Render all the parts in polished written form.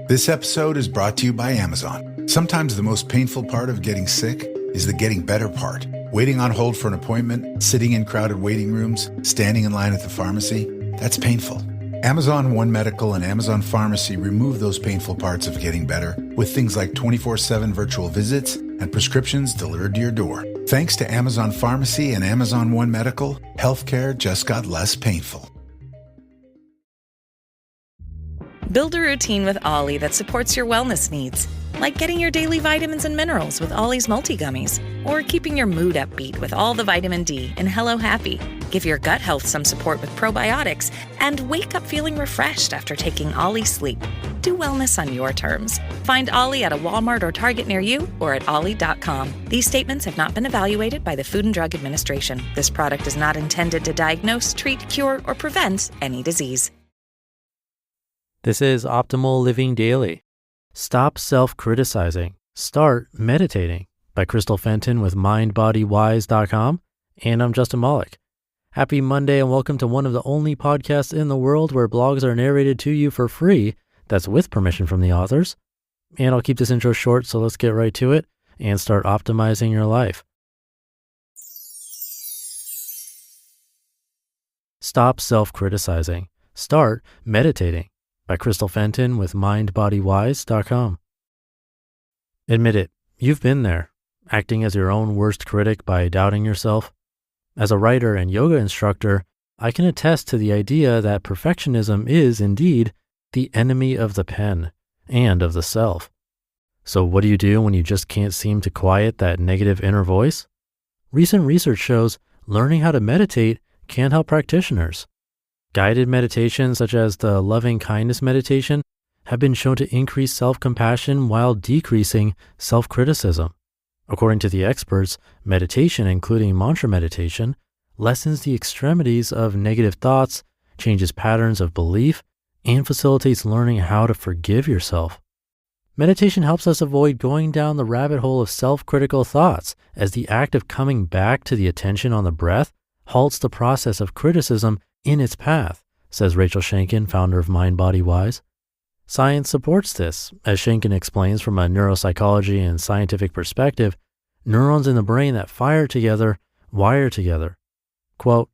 This episode is brought to you by Amazon. Sometimes the most painful part of getting sick is the getting better part. Waiting on hold for an appointment, sitting in crowded waiting rooms, standing in line at the pharmacy, that's painful. Amazon One Medical and Amazon Pharmacy remove those painful parts of getting better with things like 24/7 virtual visits and prescriptions delivered to your door. Thanks to Amazon Pharmacy and Amazon One Medical, healthcare just got less painful. Build a routine with Ollie that supports your wellness needs, like getting your daily vitamins and minerals with Ollie's multi-gummies, or keeping your mood upbeat with all the vitamin D in Hello Happy. Give your gut health some support with probiotics, and wake up feeling refreshed after taking Ollie Sleep. Do wellness on your terms. Find Ollie at a Walmart or Target near you or at ollie.com. These statements have not been evaluated by the Food and Drug Administration. This product is not intended to diagnose, treat, cure, or prevent any disease. This is Optimal Living Daily. Stop self-criticizing. Start meditating by Crystal Fenton with MindBodyWise.com. And I'm Justin Malik. Happy Monday and welcome to one of the only podcasts in the world where blogs are narrated to you for free. That's with permission from the authors. And I'll keep this intro short, so let's get right to it and start optimizing your life. Stop self-criticizing. Start meditating by Crystal Fenton with MindBodyWise.com. Admit it, you've been there, acting as your own worst critic by doubting yourself. As a writer and yoga instructor, I can attest to the idea that perfectionism is indeed the enemy of the pen and of the self. So what do you do when you just can't seem to quiet that negative inner voice? Recent research shows learning how to meditate can help practitioners. Guided meditations such as the loving kindness meditation have been shown to increase self-compassion while decreasing self-criticism. According to the experts, meditation, including mantra meditation, lessens the extremities of negative thoughts, changes patterns of belief, and facilitates learning how to forgive yourself. Meditation helps us avoid going down the rabbit hole of self-critical thoughts, as the act of coming back to the attention on the breath halts the process of criticism in its path, says Rachel Shankin, founder of MindBodyWise. Science supports this. As Shankin explains from a neuropsychology and scientific perspective, neurons in the brain that fire together wire together. Quote,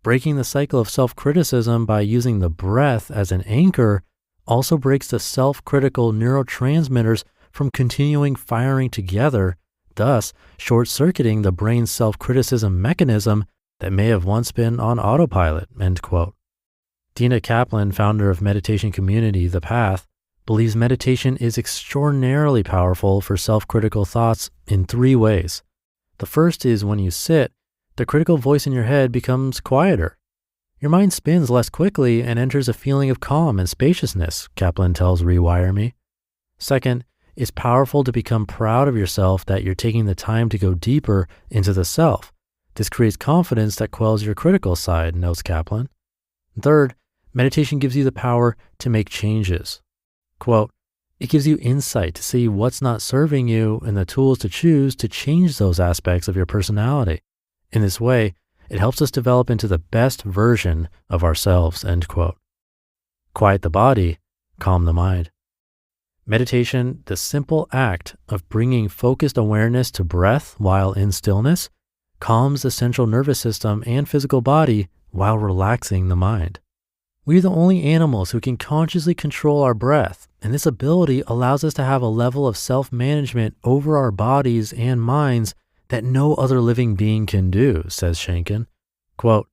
breaking the cycle of self-criticism by using the breath as an anchor also breaks the self-critical neurotransmitters from continuing firing together, thus short-circuiting the brain's self-criticism mechanism that may have once been on autopilot, end quote. Dina Kaplan, founder of meditation community The Path, believes meditation is extraordinarily powerful for self-critical thoughts in 3 ways. The first is when you sit, the critical voice in your head becomes quieter. Your mind spins less quickly and enters a feeling of calm and spaciousness, Kaplan tells Rewire Me. Second, it's powerful to become proud of yourself that you're taking the time to go deeper into the self. This creates confidence that quells your critical side, notes Kaplan. Third, meditation gives you the power to make changes. Quote, it gives you insight to see what's not serving you and the tools to choose to change those aspects of your personality. In this way, it helps us develop into the best version of ourselves, end quote. Quiet the body, calm the mind. Meditation, the simple act of bringing focused awareness to breath while in stillness, calms the central nervous system and physical body while relaxing the mind. We're the only animals who can consciously control our breath, and this ability allows us to have a level of self-management over our bodies and minds that no other living being can do, says Shankin. Quote,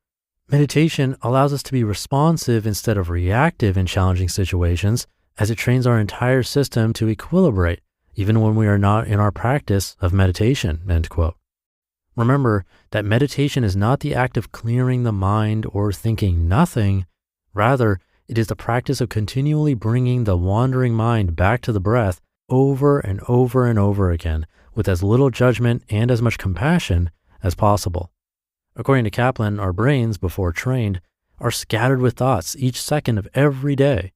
meditation allows us to be responsive instead of reactive in challenging situations, as it trains our entire system to equilibrate, even when we are not in our practice of meditation, end quote. Remember that meditation is not the act of clearing the mind or thinking nothing. Rather, it is the practice of continually bringing the wandering mind back to the breath over and over and over again with as little judgment and as much compassion as possible. According to Kaplan, our brains, before trained, are scattered with thoughts each second of every day.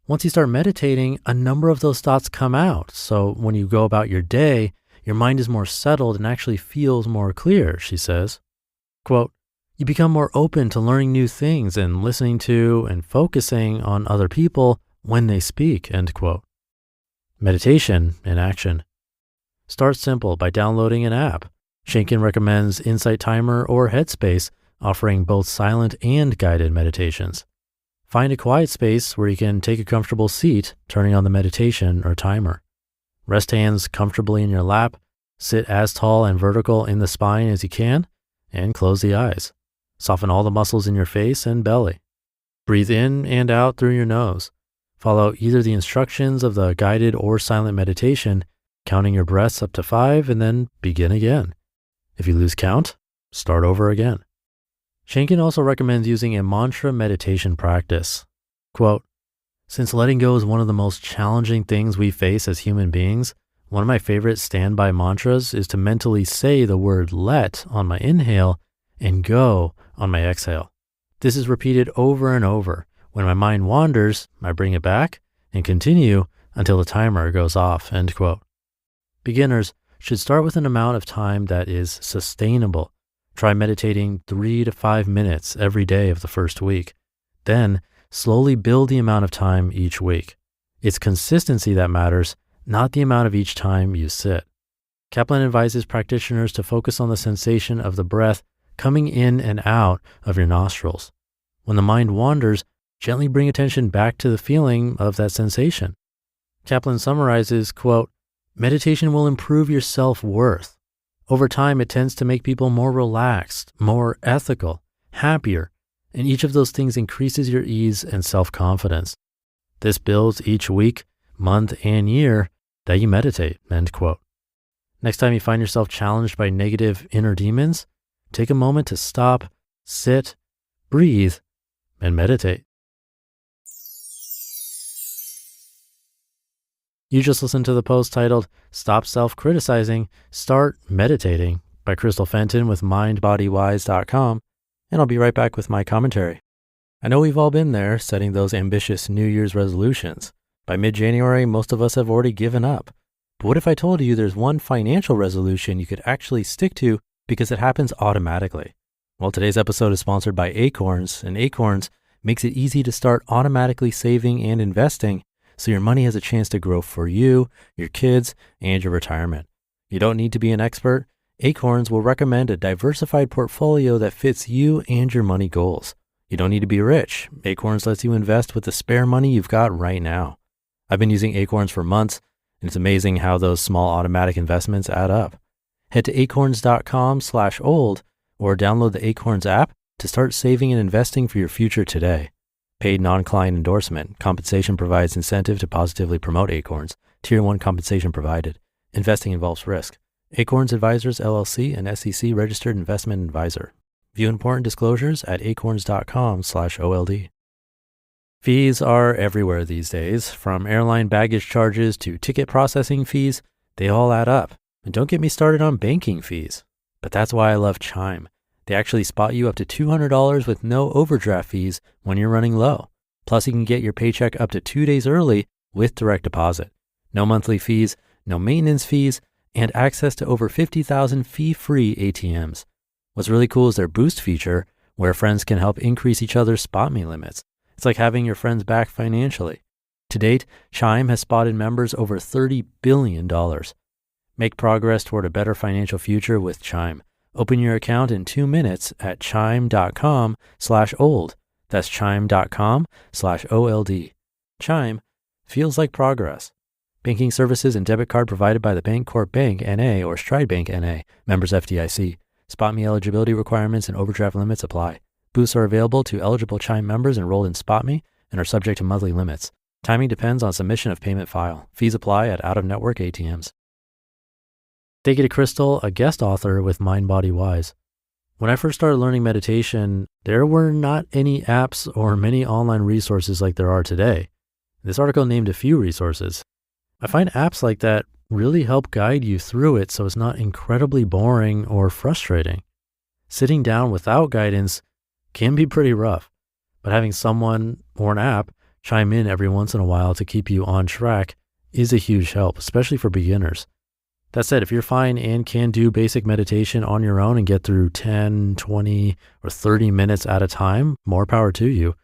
Once you start meditating, a number of those thoughts come out. So when you go about your day, your mind is more settled and actually feels more clear, she says. Quote, you become more open to learning new things and listening to and focusing on other people when they speak, end quote. Meditation in action. Start simple by downloading an app. Shanken recommends Insight Timer or Headspace, offering both silent and guided meditations. Find a quiet space where you can take a comfortable seat, turning on the meditation or timer. Rest hands comfortably in your lap, sit as tall and vertical in the spine as you can, and close the eyes. Soften all the muscles in your face and belly. Breathe in and out through your nose. Follow either the instructions of the guided or silent meditation, counting your breaths up to 5 and then begin again. If you lose count, start over again. Shanken also recommends using a mantra meditation practice. Quote, "Since letting go is one of the most challenging things we face as human beings, one of my favorite standby mantras is to mentally say the word let on my inhale and go on my exhale. This is repeated over and over. When my mind wanders, I bring it back and continue until the timer goes off," end quote. Beginners should start with an amount of time that is sustainable. Try meditating 3 to 5 minutes every day of the first week. Then slowly build the amount of time each week. It's consistency that matters, not the amount of each time you sit. Kaplan advises practitioners to focus on the sensation of the breath coming in and out of your nostrils. When the mind wanders, gently bring attention back to the feeling of that sensation. Kaplan summarizes, quote, "Meditation will improve your self-worth. Over time, it tends to make people more relaxed, more ethical, happier, and each of those things increases your ease and self-confidence. This builds each week, month, and year that you meditate," end quote. Next time you find yourself challenged by negative inner demons, take a moment to stop, sit, breathe, and meditate. You just listened to the post titled "Stop Self-Criticizing, Start Meditating" by Crystal Fenton with MindBodyWise.com, and I'll be right back with my commentary. I know we've all been there, setting those ambitious New Year's resolutions. By mid-January, most of us have already given up. But what if I told you there's one financial resolution you could actually stick to because it happens automatically? Well, today's episode is sponsored by Acorns, and Acorns makes it easy to start automatically saving and investing so your money has a chance to grow for you, your kids, and your retirement. You don't need to be an expert. Acorns will recommend a diversified portfolio that fits you and your money goals. You don't need to be rich. Acorns lets you invest with the spare money you've got right now. I've been using Acorns for months, and it's amazing how those small automatic investments add up. Head to acorns.com/old or download the Acorns app to start saving and investing for your future today. Paid non-client endorsement. Compensation provides incentive to positively promote Acorns. Tier 1 compensation provided. Investing involves risk. Acorns Advisors LLC, an SEC registered investment advisor. View important disclosures at acorns.com/OLD. Fees are everywhere these days. From airline baggage charges to ticket processing fees, they all add up. And don't get me started on banking fees. But that's why I love Chime. They actually spot you up to $200 with no overdraft fees when you're running low. Plus, you can get your paycheck up to 2 days early with direct deposit. No monthly fees, no maintenance fees, and access to over 50,000 fee-free ATMs. What's really cool is their Boost feature, where friends can help increase each other's spot me limits. It's like having your friends back financially. To date, Chime has spotted members over $30 billion. Make progress toward a better financial future with Chime. Open your account in 2 minutes at chime.com/old. That's chime.com/OLD. Chime feels like progress. Banking services and debit card provided by the Bancorp Bank N.A. or Stride Bank N.A. Members FDIC. Spot me eligibility requirements and overdraft limits apply. Boosts are available to eligible Chime members enrolled in Spot Me and are subject to monthly limits. Timing depends on submission of payment file. Fees apply at out-of-network ATMs. Thank you to Crystal, a guest author with MindBodyWise. When I first started learning meditation, there were not any apps or many online resources like there are today. This article named a few resources. I find apps like that really help guide you through it so it's not incredibly boring or frustrating. Sitting down without guidance can be pretty rough, but having someone or an app chime in every once in a while to keep you on track is a huge help, especially for beginners. That said, if you're fine and can do basic meditation on your own and get through 10, 20, or 30 minutes at a time, more power to you.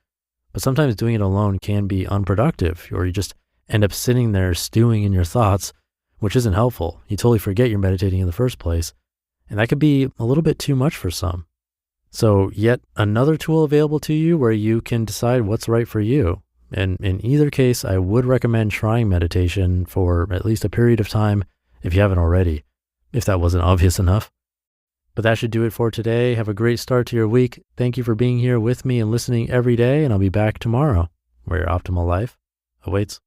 But sometimes doing it alone can be unproductive, or you just end up sitting there stewing in your thoughts, which isn't helpful. You totally forget you're meditating in the first place. And that could be a little bit too much for some. So yet another tool available to you where you can decide what's right for you. And in either case, I would recommend trying meditation for at least a period of time if you haven't already, if that wasn't obvious enough. But that should do it for today. Have a great start to your week. Thank you for being here with me and listening every day, and I'll be back tomorrow where your optimal life awaits.